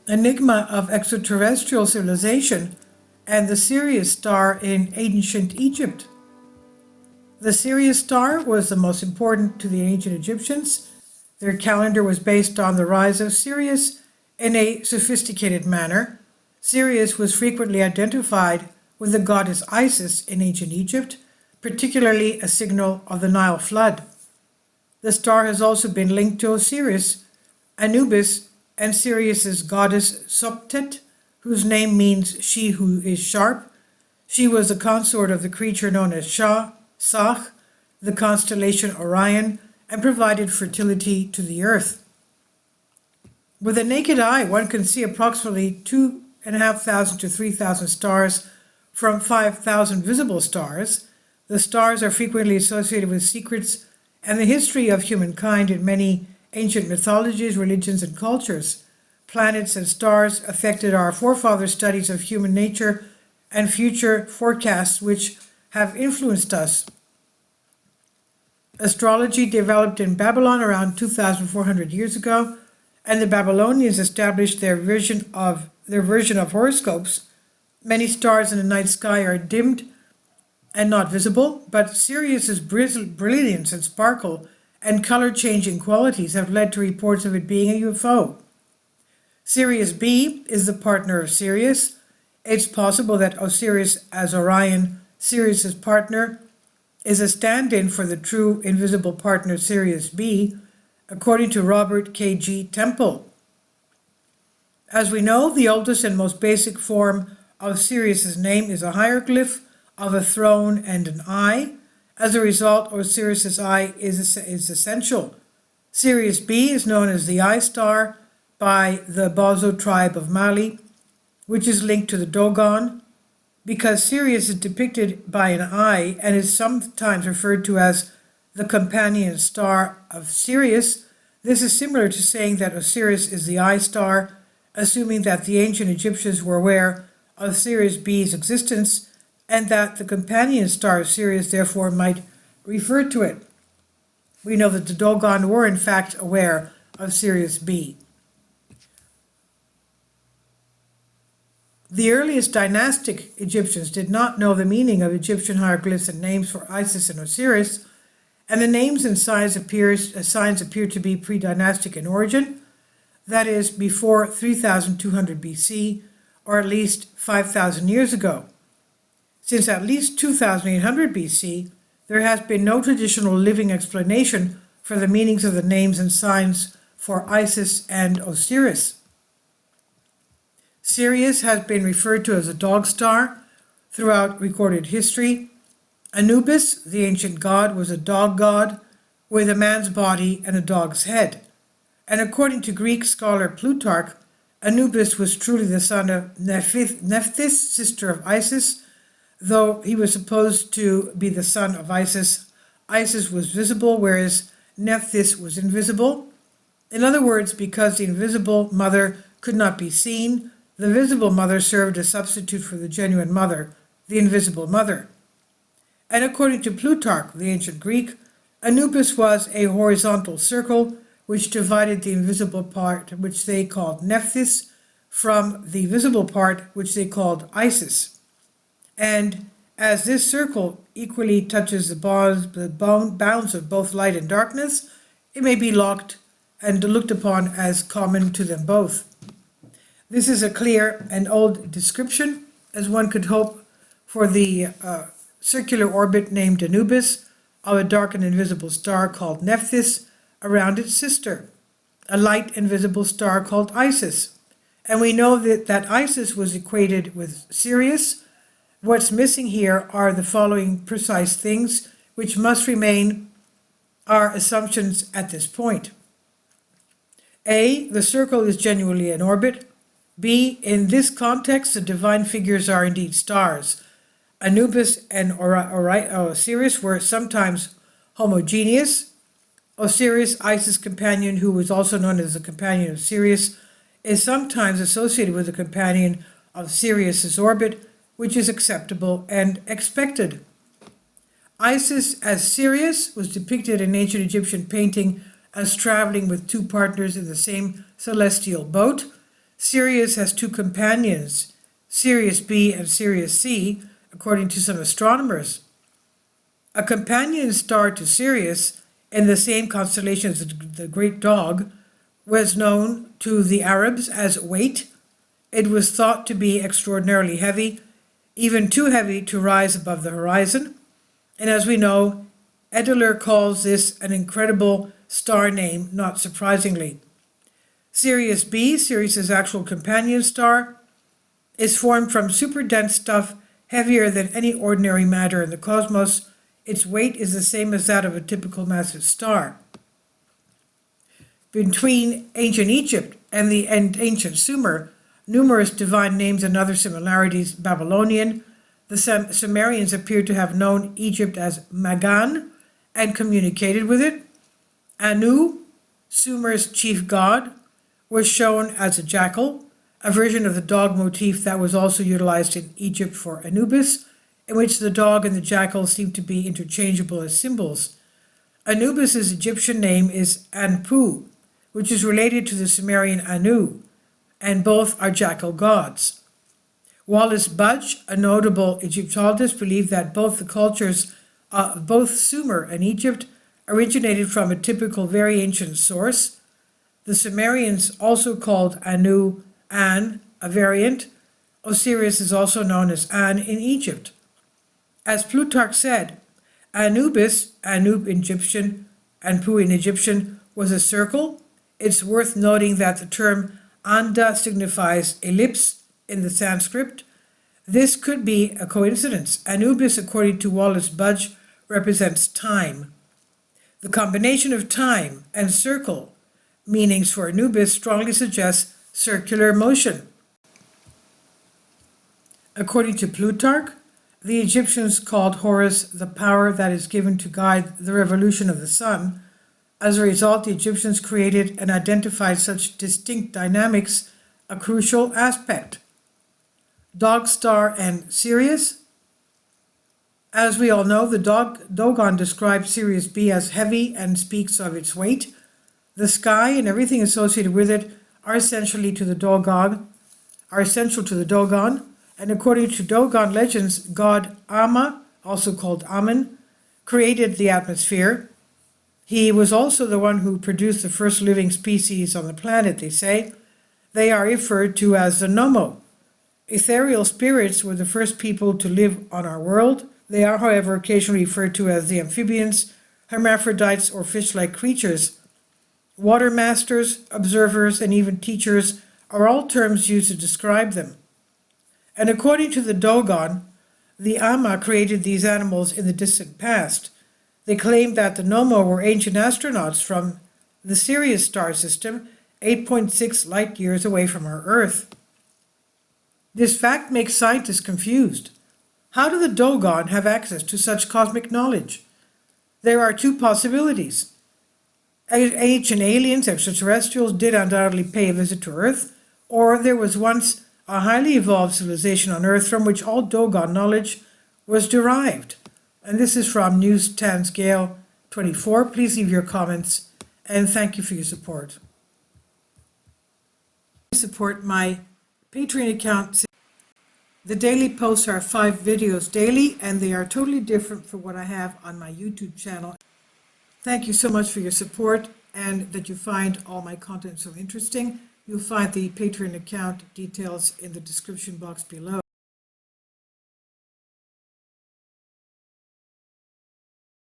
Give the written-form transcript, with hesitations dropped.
Enigma of Extraterrestrial Civilization, and the Sirius star in ancient Egypt. The Sirius star was the most important to the ancient Egyptians. Their calendar was based on the rise of Sirius in a sophisticated manner. Sirius was frequently identified with the goddess Isis in ancient Egypt, particularly a signal of the Nile flood. The star has also been linked to Osiris, Anubis, and Sirius's goddess Soptet, whose name means she who is sharp. She was the consort of the creature known as Sach, the constellation Orion, and provided fertility to the earth. With the naked eye, one can see approximately 2,500 to 3,000 stars from 5,000 visible stars. The stars are frequently associated with secrets and the history of humankind in many ancient mythologies, religions, and cultures. Planets and stars affected our forefathers' studies of human nature and future forecasts, which have influenced us. Astrology developed in Babylon around 2,400 years ago, and the Babylonians established their version of horoscopes. Many stars in the night sky are dimmed and not visible, but Sirius's brilliance and sparkle and color-changing qualities have led to reports of it being a UFO. Sirius B is the partner of Sirius. It's possible that Osiris, as Orion, Sirius's partner, is a stand-in for the true invisible partner Sirius B, according to Robert K.G. Temple. As we know, the oldest and most basic form of Sirius's name is a hieroglyph of a throne and an eye. As a result, Osiris's eye is essential. Sirius B is known as the Eye Star by the Bozo tribe of Mali, which is linked to the Dogon. Because Sirius is depicted by an eye and is sometimes referred to as the companion star of Sirius, this is similar to saying that Osiris is the eye star, assuming that the ancient Egyptians were aware of Sirius B's existence and that the companion star of Sirius therefore might refer to it. We know that the Dogon were in fact aware of Sirius B. The earliest dynastic Egyptians did not know the meaning of Egyptian hieroglyphs and names for Isis and Osiris, and the names and signs appear to be pre-dynastic in origin, that is, before 3200 BC, or at least 5,000 years ago. Since at least 2800 BC, there has been no traditional living explanation for the meanings of the names and signs for Isis and Osiris. Sirius has been referred to as a dog star throughout recorded history. Anubis, the ancient god, was a dog god with a man's body and a dog's head. And according to Greek scholar Plutarch, Anubis was truly the son of Nephthys, sister of Isis. Though he was supposed to be the son of Isis, Isis was visible, whereas Nephthys was invisible. In other words, because the invisible mother could not be seen, the visible mother served as substitute for the genuine mother, the invisible mother. And according to Plutarch, the ancient Greek, Anubis was a horizontal circle which divided the invisible part, which they called Nephthys, from the visible part, which they called Isis. And as this circle equally touches the bounds of both light and darkness, it may be looked upon as common to them both. This is a clear and old description, as one could hope, for the circular orbit named Anubis of a dark and invisible star called Nephthys around its sister, a light and visible star called Isis. And we know that Isis was equated with Sirius. What's missing here are the following precise things, which must remain our assumptions at this point. A, the circle is genuinely an orbit. B, in this context, the divine figures are indeed stars. Anubis and Osiris were sometimes homogeneous. Osiris, Isis' companion, who was also known as the companion of Sirius, is sometimes associated with the companion of Sirius's orbit, which is acceptable and expected. Isis as Sirius was depicted in ancient Egyptian painting as traveling with two partners in the same celestial boat. Sirius has two companions, Sirius B and Sirius C, according to some astronomers. A companion star to Sirius, in the same constellation as the Great Dog, was known to the Arabs as Weight. It was thought to be extraordinarily heavy, even too heavy to rise above the horizon. And as we know, Edler calls this an incredible star name, not surprisingly. Sirius B, Sirius's actual companion star, is formed from super dense stuff heavier than any ordinary matter in the cosmos. Its weight is the same as that of a typical massive star. Between ancient Egypt and ancient Sumer, numerous divine names and other similarities. Babylonian, the Sumerians appear to have known Egypt as Magan and communicated with it. Anu, Sumer's chief god, was shown as a jackal, a version of the dog motif that was also utilized in Egypt for Anubis, in which the dog and the jackal seem to be interchangeable as symbols. Anubis's Egyptian name is Anpu, which is related to the Sumerian Anu, and both are jackal gods. Wallace Budge, a notable Egyptologist, believed that both the cultures of both Sumer and Egypt originated from a typical very ancient source. The Sumerians also called Anu An, a variant. Osiris is also known as An in Egypt. As Plutarch said, Anubis, Anub in Egyptian, Anpu in Egyptian, was a circle. It's worth noting that the term Anda signifies ellipse in the Sanskrit. This could be a coincidence. Anubis, according to Wallace Budge, represents time. The combination of time and circle meanings for Anubis strongly suggests circular motion. According to Plutarch, the Egyptians called Horus the power that is given to guide the revolution of the sun. As a result, the Egyptians created and identified such distinct dynamics, a crucial aspect. Dog star and Sirius. As we all know, the Dogon describes Sirius B as heavy and speaks of its weight. The sky and everything associated with it are essential to the Dogon, and according to Dogon legends, god Amma, also called Amen, created the atmosphere. He was also the one who produced the first living species on the planet, they say. They are referred to as the Nomo. Ethereal spirits were the first people to live on our world. They are, however, occasionally referred to as the amphibians, hermaphrodites, or fish-like creatures. Water masters, observers, and even teachers are all terms used to describe them. And according to the Dogon, the Amma created these animals in the distant past. They claim that the Nomo were ancient astronauts from the Sirius star system, 8.6 light years away from our Earth. This fact makes scientists confused. How do the Dogon have access to such cosmic knowledge? There are two possibilities. Ancient aliens, extraterrestrials, did undoubtedly pay a visit to Earth, or there was once a highly evolved civilization on Earth from which all Dogon knowledge was derived. And this is from News Tansgale 24. Please leave your comments, and thank you for your support. Support my Patreon account. The daily posts are 5 videos daily, and they are totally different from what I have on my YouTube channel. Thank you so much for your support and that you find all my content so interesting. You'll find the Patreon account details in the description box below.